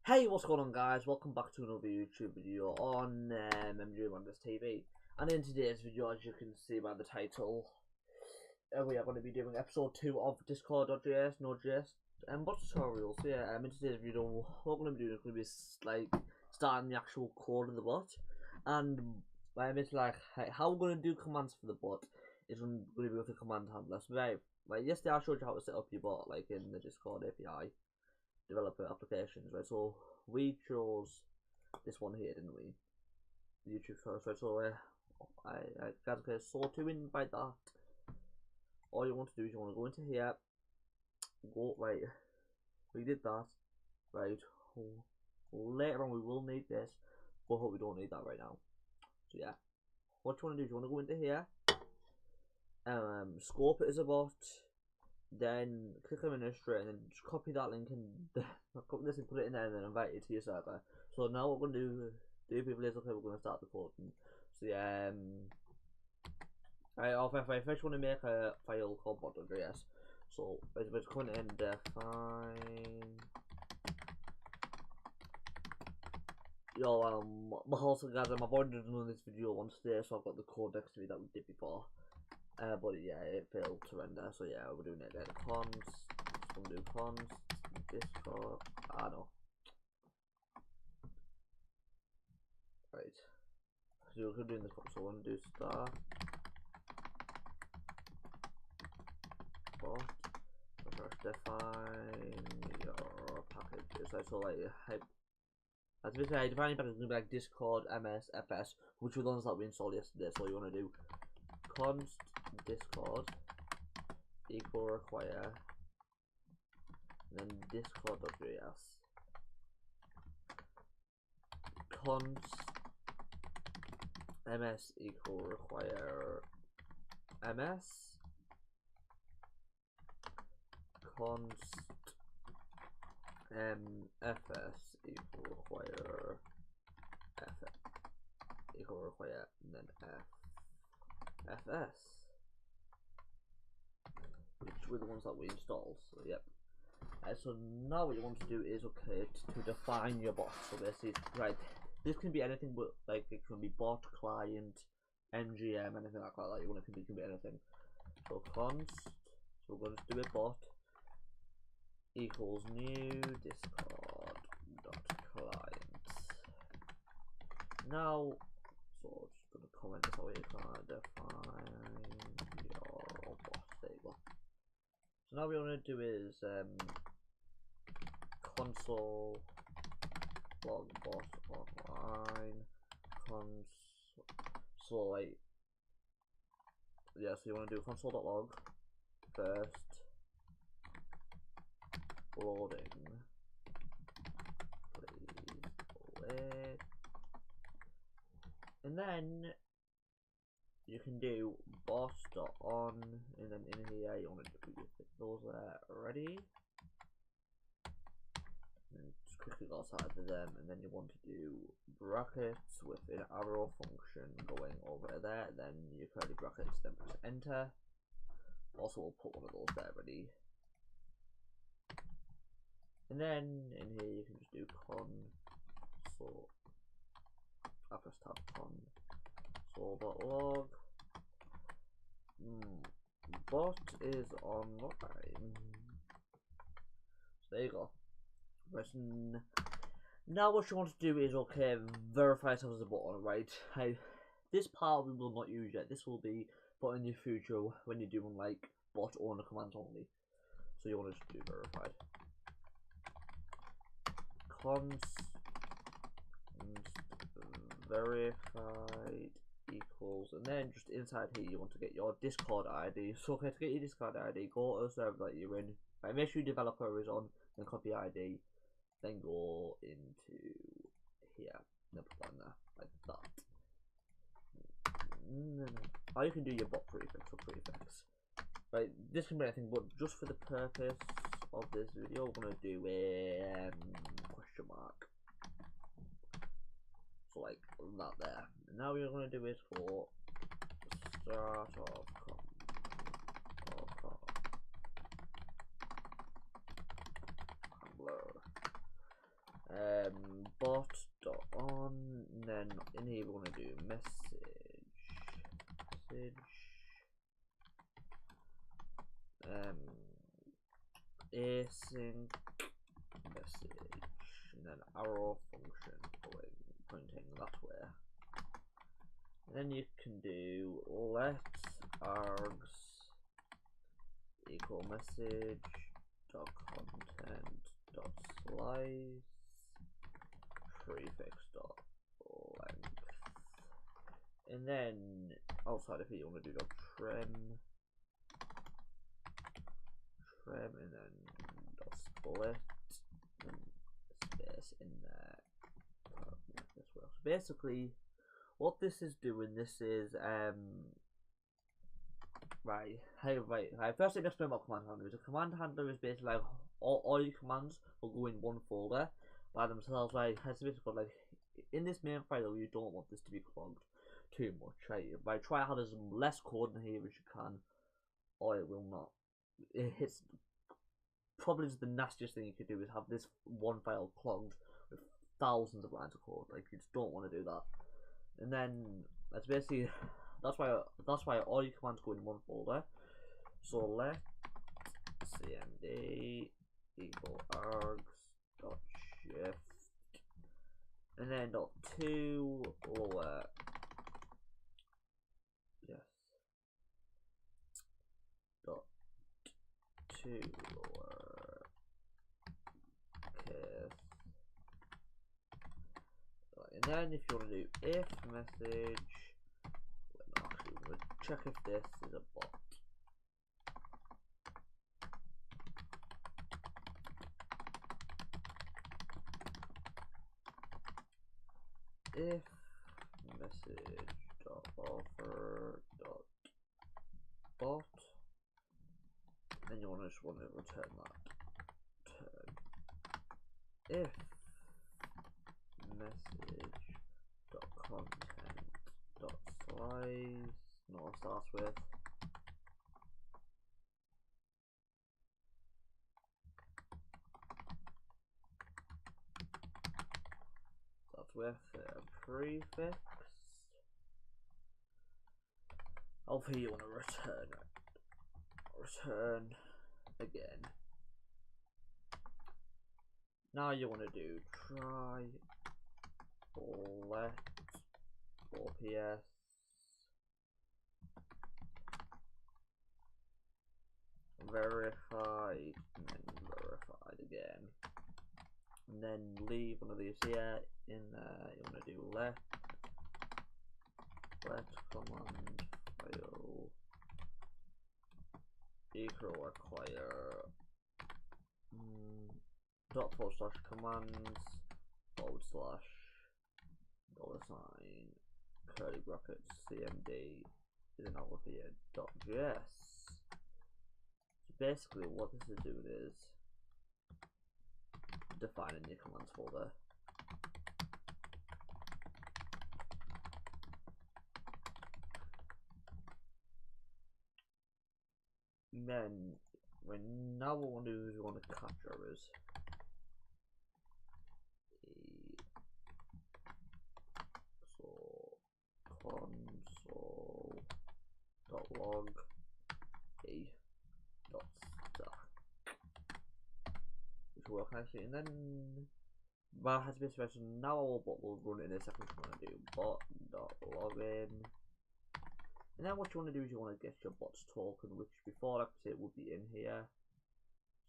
Hey, what's going on, guys? Welcome back to another YouTube video on MJ TV. And in today's video, as you can see by the title, we are going to be doing episode 2 of Discord.js, NodeJs, and bot tutorials. So yeah, in today's video, what we're going to be doing is going to be like starting the actual code of the bot, and it's like how we're going to do commands for the bot is going to be with the command handler. So like yesterday, I showed you how to set up your bot like in the Discord API. Developer applications, right? So we chose this one here, didn't we? YouTube first, right? So guys, okay, so to invite that, all you want to do is you want to go into here, go right. We did that, right? Later on we will need this, but we don't need that right now. So yeah, what you want to do is you want to go into here, scope it as a bot. Then click administrator and then just copy that link and copy this and put it in there and then invite it to your server. So now what we're going to do people is, okay, we're going to start recording. So yeah, I first want to make a file called bot.js. So it's going to define. Also guys, I've already done this video once today, so I've got the code next to me that we did before. But yeah, it failed to render, so yeah, we're doing it then. Const, we'll do const, Discord, no. Right. So we're doing this, so we're going to do start. Bot, first define your packages. So like, as we say, defining packages is going to be like Discord, MS, FS, which were the ones that we installed yesterday, so you want to do const Discord equal require and then discord.js const ms equal require ms const fs equal require f equal require and then fs, which were the ones that we installed. So yep. So now what you want to do is to define your bot. So basically, right, this can be anything, but like it can be bot, client, ngm, anything like that. You want it can be anything. So const. So we're going to do a bot equals new discord dot client. Now, so just gonna comment this how you can define your bot. There you go. So now what we want to do is console log bot online so like yeah, so you want to do console.log first loading, please wait, and then you can do boss.on, and then in here you want to do those ready, and just quickly go outside of them, and then you want to do brackets with an arrow function going over there, then you curly brackets, then press enter. Also we'll put one of those there ready, and then in here you can just do console, I press tab console.log bot is online. So there you go. Now what you want to do is verify yourself as a bot, right? This part we will not use yet. This will be put in the future when you're doing like bot owner commands only. So you want to just do verified. Const verified equals, and then just inside here you want to get your Discord ID. So to get your Discord ID, go to the server that you're in. Right, make sure your developer is on, then copy ID, then go into here, and put that in there like that. Or you can do your bot prefix or prefix. Right, this can be anything, but just for the purpose of this video, we're gonna do a question mark. So like that there. And now what you're gonna do is for start of bot dot on, and then in here we're gonna do message async message, and then arrow function pointing that way. And then you can do let args equal message dot content dot slice prefix dot length, and then outside of here you want to do dot trem, and then dot split and space in there. This way. So basically what this is doing, this is first let me explain what command handler is. A command handler is basically like all your commands will go in one folder by themselves. Right, it's basically like in this main file you don't want this to be clogged too much. Right, try to have as less code in here as you can, or it will not. It's probably just the nastiest thing you could do is have this one file clogged with thousands of lines of code. Like, you just don't want to do that. And then that's basically that's why all your commands go in one folder. So let cmd equal args dot shift, and then dot two lower dot two lower case. And then if you want to do if message, actually we'll check if this is a bot. If message dot offer dot bot, then you just want to return that term. If message dot content dot slice, no one starts with, prefix. Over here you want to return again. Now you want to do try let OPS verified and then verified again, and then leave one of these here. In there you want to do let command file equal require dot / commands $ curly brackets cmd is an out of here .js. So basically what this is doing is defining your commands folder. Then now what we want to do is we want to catch errors. So console.log a.stack, which will work actually, and then that has been special. Now our bot will run in a second. So we're going to do bot.login. And then what you want to do is you want to get your bot's token, which before, like I said, would be in here.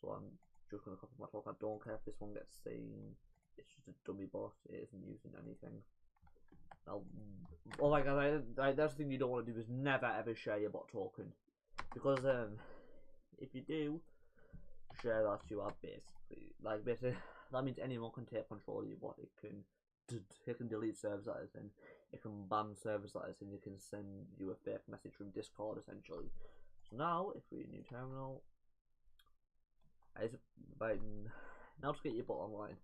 So I'm just going to copy my token. I don't care if this one gets seen. It's just a dummy bot. It isn't using anything. Now, oh my god, that's the thing you don't want to do is never ever share your bot token, because if you do share that, you are basically that means anyone can take control of your bot. It can delete servers that is in, it can ban servers that is in, it can send you a fake message from Discord essentially. So now, if we new terminal, now to get your bot online.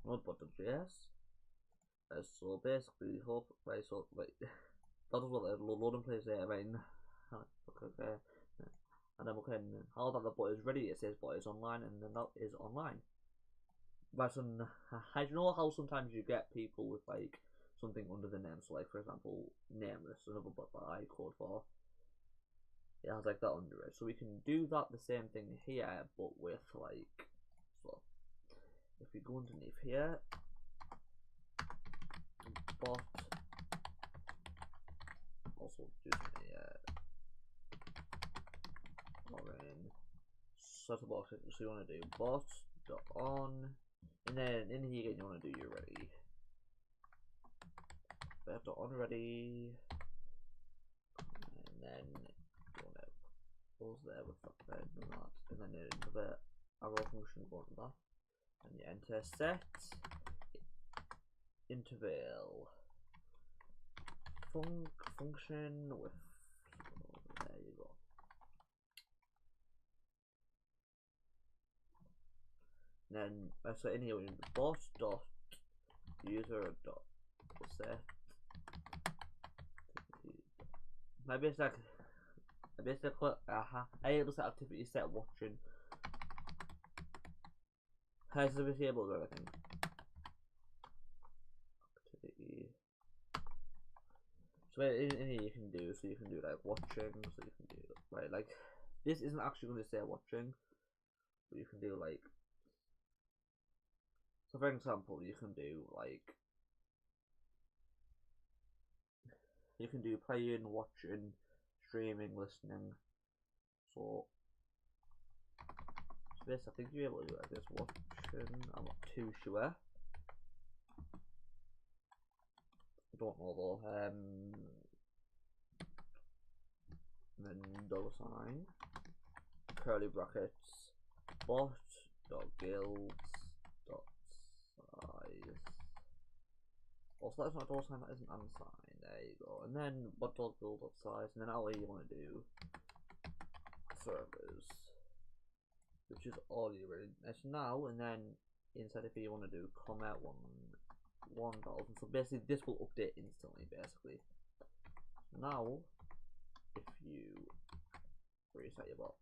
NodeBot.js. So basically, that is what the loading plays there. Okay. and then we can hold that the bot is ready. It says bot is online, and then that is online. But I know how sometimes you get people with like something under the name. So like for example, nameless, another bot that I code for. It has like that under it. So we can do that the same thing here, but with like, so if we go underneath here, bot, also do something here, set a box. So you want to do bot dot on, and then in here again you want to do your ready. Dot on ready, and then you want to pause there with that, and then another arrow function going to that, and you enter set interval function with, there you go. And then so in here we need bot dot user dot set. Maybe it's like I able to activity set watching. Has the disabled or anything? Activity. So in here you can do, so you can do like watching, so you can do right, like this isn't actually going to say watching, but you can do like, so for example you can do like, you can do playing, watching, streaming, listening. So this I think you're able to do like this, watching, I'm not too sure. I don't know though. And then $, curly brackets, bot dot guilds dot size. Also that's not $, that isn't unsigned. There you go. And then bot dot guild dot size, and then out here you want to do servers, which is all you really need now. And then inside of here you want to do comment 1000. So basically this will update instantly basically. Now if you reset your bot,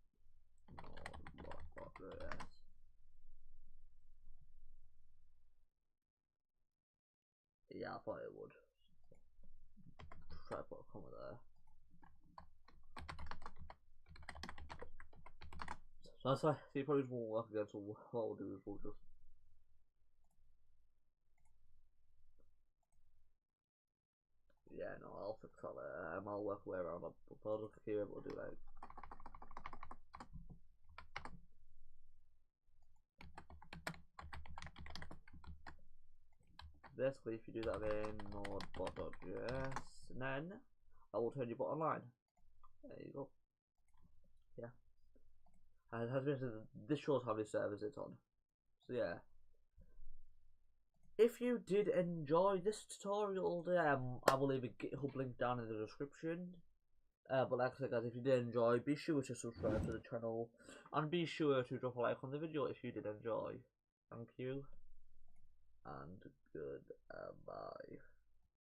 yeah, I thought it would. Try to put a comma there. So that's why, see, probably won't work again, so what we'll do is we'll just no, I'll fix that later. I'll work way around it, but I'll just be able to do like basically if you do that in node.js, and then I will turn your bot online. There you go. Yeah. And it has basically, this shows how many servers it's on. So yeah. If you did enjoy this tutorial, I will leave a GitHub link down in the description. But like I said guys, if you did enjoy, be sure to subscribe to the channel, and be sure to drop a like on the video if you did enjoy. Thank you, and goodbye.